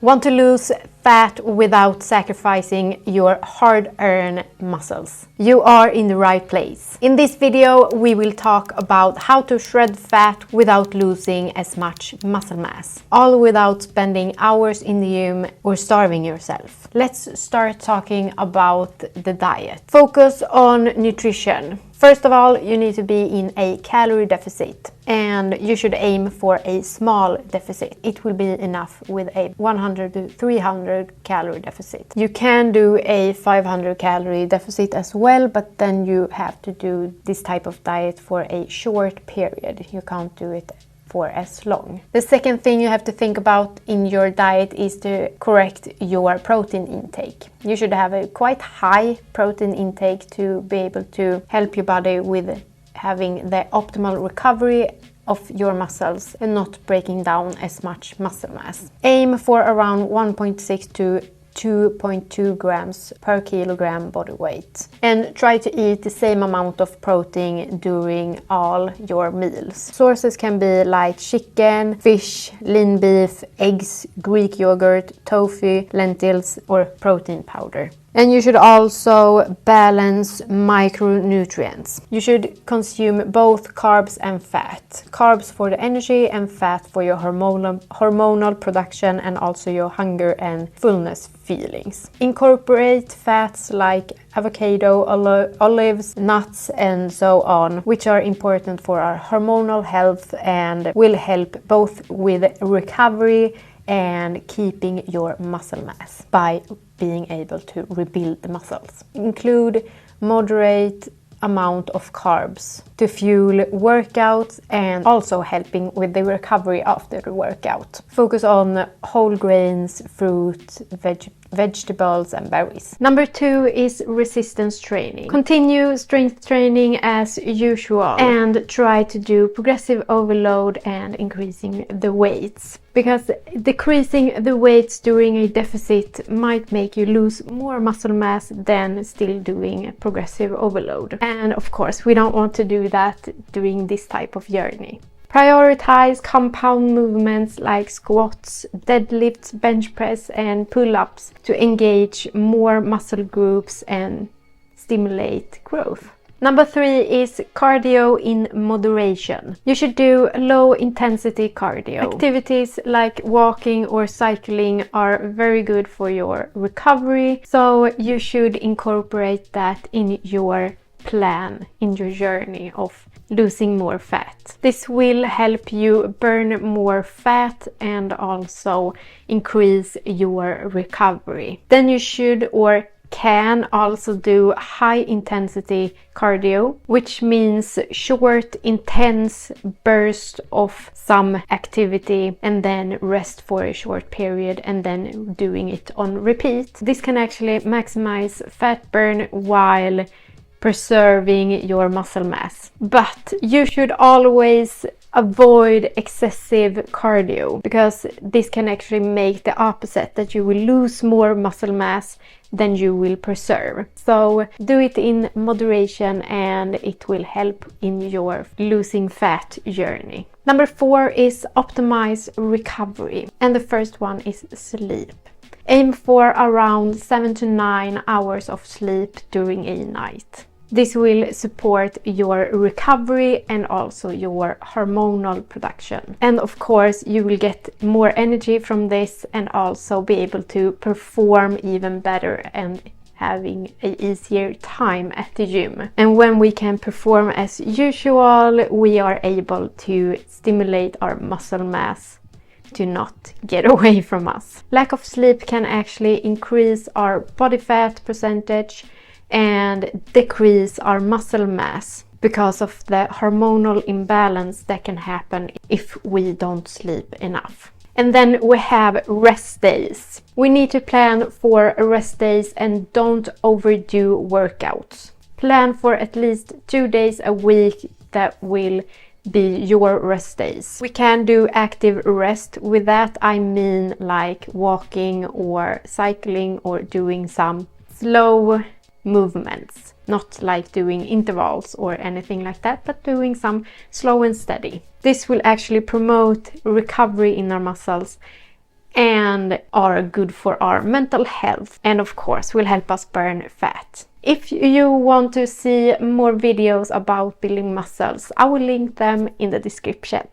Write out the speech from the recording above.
Want to lose fat without sacrificing your hard-earned muscles? You are in the right place. In this video, we will talk about how to shred fat without losing as much muscle mass, all without spending hours in the gym or starving yourself. Let's start talking about the diet. Focus on nutrition. First of all, you need to be in a calorie deficit, and you should aim for a small deficit. It will be enough with a 100 to 300 calorie deficit. You can do a 500 calorie deficit as well, but then you have to do this type of diet for a short period. You can't do it for as long. The second thing you have to think about in your diet is to correct your protein intake. You should have a quite high protein intake to be able to help your body with having the optimal recovery of your muscles and not breaking down as much muscle mass. Aim for around 1.6 to 2.2 grams per kilogram body weight, and try to eat the same amount of protein during all your meals. Sources can be like chicken, fish, lean beef, eggs, Greek yogurt, tofu, lentils, or protein powder. And you should also balance micronutrients. You should consume both carbs and fat. Carbs for the energy and fat for your hormonal production and also your hunger and fullness feelings. Incorporate fats like avocado, olives, nuts, and so on, which are important for our hormonal health and will help both with recovery and keeping your muscle mass by being able to rebuild the muscles. Include moderate amount of carbs to fuel workouts and also helping with the recovery after the workout. Focus on whole grains, fruit, vegetables and berries. Number 2 is resistance training. Continue strength training as usual and try to do progressive overload and increasing the weights, because decreasing the weights during a deficit might make you lose more muscle mass than still doing progressive overload. And of course, we don't want to do that during this type of journey. Prioritize compound movements like squats, deadlifts, bench press and pull-ups to engage more muscle groups and stimulate growth. Number 3 is cardio in moderation. You should do low intensity cardio. Activities like walking or cycling are very good for your recovery, so you should incorporate that in your plan, in your journey of losing more fat. This will help you burn more fat and also increase your recovery. Then you should or can also do high intensity cardio, which means short intense burst of some activity and then rest for a short period and then doing it on repeat. This can actually maximize fat burn while preserving your muscle mass. But you should always avoid excessive cardio, because this can actually make the opposite, that you will lose more muscle mass than you will preserve. So do it in moderation and it will help in your losing fat journey. Number 4 is optimize recovery, and the first one is sleep. Aim for around 7 to 9 hours of sleep during a night. This will support your recovery and also your hormonal production. And of course, you will get more energy from this and also be able to perform even better and having an easier time at the gym. And when we can perform as usual, we are able to stimulate our muscle mass to not get away from us. Lack of sleep can actually increase our body fat percentage and decrease our muscle mass because of the hormonal imbalance that can happen if we don't sleep enough. And then we have rest days. We need to plan for rest days and don't overdo workouts. Plan for at least 2 days a week that will be your rest days. We can do active rest. With that I mean like walking or cycling or doing some slow movements, not like doing intervals or anything like that, but doing some slow and steady. This will actually promote recovery in our muscles and are good for our mental health, and of course will help us burn fat. If you want to see more videos about building muscles, I will link them in the description.